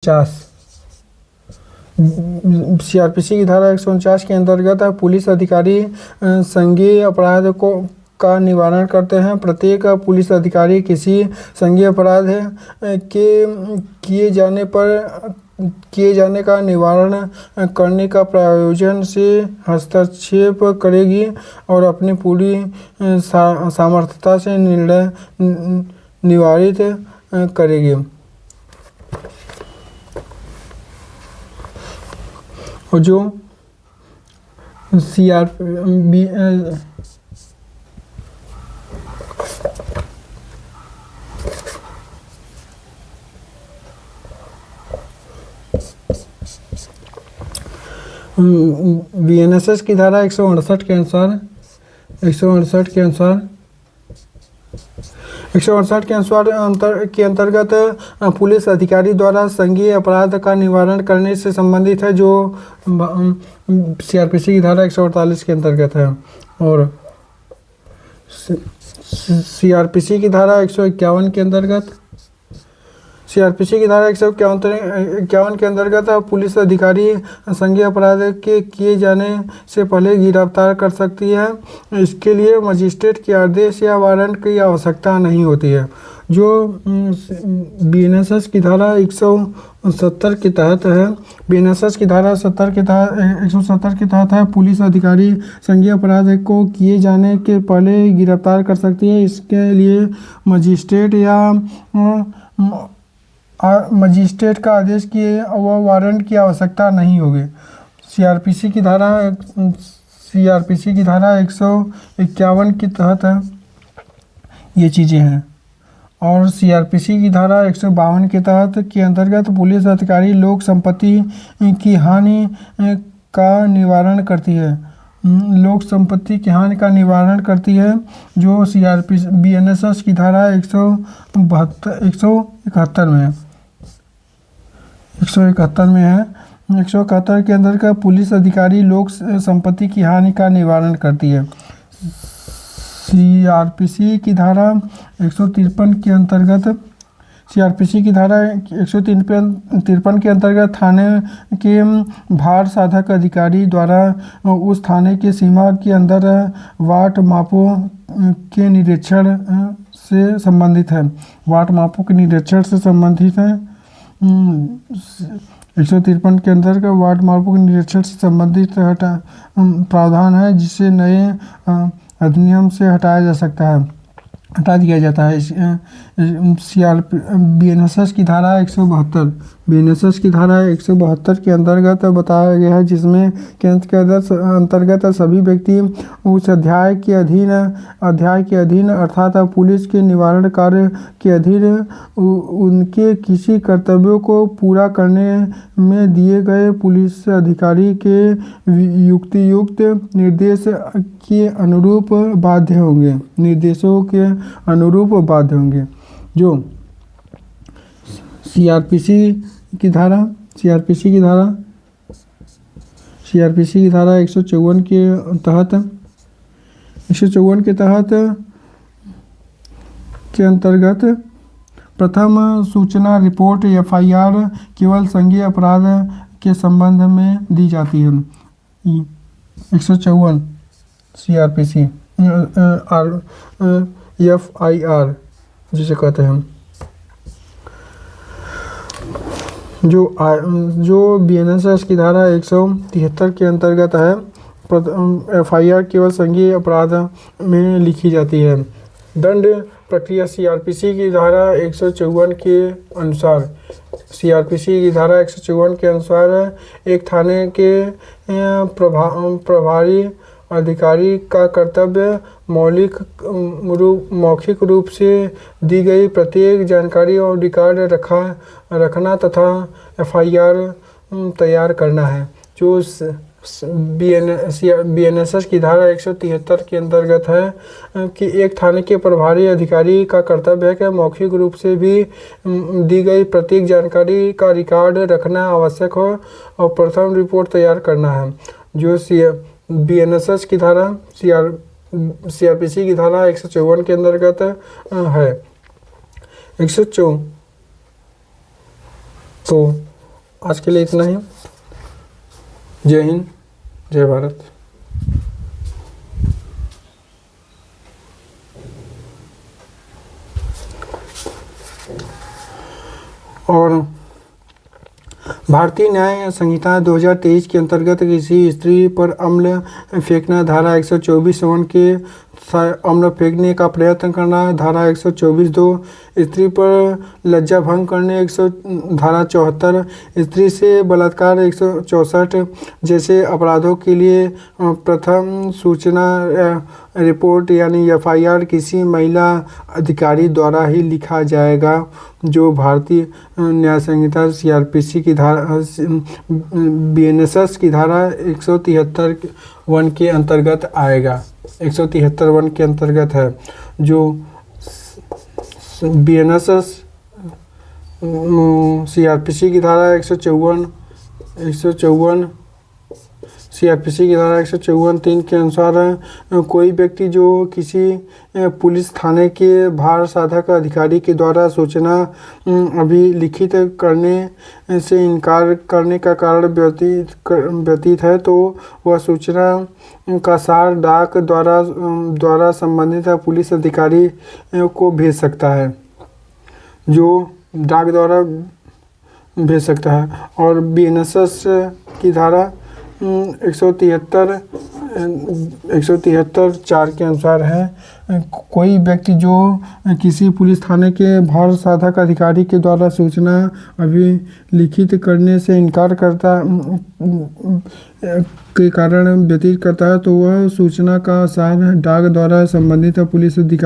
50 CrPC की धारा 149 के अंतर्गत पुलिस अधिकारी संज्ञेय अपराध का निवारण करते हैं। प्रत्येक पुलिस अधिकारी किसी संज्ञेय अपराध के किए जाने का निवारण करने का प्रयोजन से हस्तक्षेप करेगी और अपनी पूरी सामर्थ्यता से निर्णय निवारित करेगी। और जो बीएनएसएस की धारा 168 के अनुसार 168 के अंतर्गत पुलिस अधिकारी द्वारा संज्ञेय अपराध का निवारण करने से संबंधित है, जो सीआरपीसी की धारा 148 के अंतर्गत है। और सीआरपीसी की धारा 151 के अंतर्गत सीआरपीसी की धारा 151 के अंतर्गत पुलिस अधिकारी संज्ञेय अपराध के किए जाने से पहले गिरफ्तार कर सकती है। इसके लिए मजिस्ट्रेट के आदेश या वारंट की आवश्यकता नहीं होती है। जो बीएनएसएस की धारा 170 के तहत है, बीएनएसएस की धारा 170 के तहत है, पुलिस अधिकारी संज्ञेय अपराध को किए जाने के पहले गिरफ्तार कर सकती है। इसके लिए मजिस्ट्रेट का आदेश की व वारंट की आवश्यकता नहीं होगी। सीआरपीसी की धारा 151 के तहत है ये चीज़ें हैं। और सीआरपीसी की धारा 152 के तहत के अंतर्गत पुलिस अधिकारी लोक संपत्ति की हानि का निवारण करती है। लोक संपत्ति की हानि का निवारण करती है, जो सीआरपीसी बीएनएसएस की धारा 171 में है। 171 के अंदर पुलिस अधिकारी लोक संपत्ति की हानि का निवारण करती है। सीआरपीसी की धारा 153 के अंतर्गत सीआरपीसी की धारा 153 के अंतर्गत थाने के भार साधक अधिकारी द्वारा उस थाने के सीमा के अंदर वाट मापों के निरीक्षण से संबंधित है। वाट मापों के निरीक्षण से संबंधित है। 153 के अंतर्गत वाट मापों के निरीक्षण से संबंधित प्रावधान है, जिसे नए अधिनियम से हटा दिया जाता है। बीएनएसएस की धारा 172 बीएनएसएस की धारा 172 के अंतर्गत बताया गया है, जिसमें केंद्र के अंतर्गत सभी व्यक्ति उस अध्याय के अधीन अर्थात पुलिस के निवारण कार्य के अधीन उनके किसी कर्तव्यों को पूरा करने में दिए गए पुलिस अधिकारी के युक्तियुक्त निर्देश के अनुरूप बाध्य होंगे निर्देशों के अनुरूप बाध्य होंगे। जो सीआरपीसी की धारा 154 के तहत के अंतर्गत प्रथम सूचना रिपोर्ट एफआईआर केवल संज्ञेय अपराध के संबंध में दी जाती है। 154 सीआरपीसी एफआईआर जिसे कहते हैं, जो बीएनएसएस की धारा 173 के अंतर्गत है। एफआईआर केवल संज्ञेय अपराध में लिखी जाती है। दंड प्रक्रिया सीआरपीसी की धारा 154 के अनुसार एक थाने के प्रभारी अधिकारी का कर्तव्य मौखिक रूप से दी गई प्रत्येक जानकारी और रिकॉर्ड रखना तथा एफआईआर तैयार करना है। जो बीएनएसएस की धारा 173 के अंतर्गत है कि एक थाने के प्रभारी अधिकारी का कर्तव्य है कि मौखिक रूप से भी दी गई प्रत्येक जानकारी का रिकॉर्ड रखना आवश्यक हो और प्रथम रिपोर्ट तैयार करना है। जो बीएनएसएस की धारा सीआरपीसी की धारा 154 के अंतर्गत है। 104 तो आज के लिए इतना ही। जय हिंद, जय भारत। और भारतीय न्याय संहिता 2023 के अंतर्गत किसी स्त्री पर अम्ल फेंकना, धारा 124(1) के अम्ल फेंकने का प्रयत्न करना, धारा 124(2), स्त्री पर लज्जा भंग करने धारा 74, स्त्री से बलात्कार 164 जैसे अपराधों के लिए प्रथम सूचना रिपोर्ट यानी FIR किसी महिला अधिकारी द्वारा ही लिखा जाएगा, जो भारतीय न्याय संहिता CRPC की धारा BNSS की धारा 173(1) के अंतर्गत आएगा। 173(1) के अंतर्गत है, जो BNSS CRPC की धारा 154 CRPC की धारा 154(3) के अनुसार कोई व्यक्ति जो किसी पुलिस थाने के भार साधक अधिकारी के द्वारा सूचना अभिलिखित करने से इनकार करने का कारण व्यतीत है, तो वह सूचना का सार डाक द्वारा संबंधित पुलिस अधिकारी को भेज सकता है, जो डाक द्वारा भेज सकता है। और BNSS की धारा 173(4) के अनुसार है, कोई व्यक्ति जो किसी पुलिस थाने के भार साधक अधिकारी के द्वारा सूचना अभिलिखित करने से इनकार के कारण व्यतीत करता है, तो वह सूचना का सार डाक द्वारा संबंधित पुलिस अधिकारी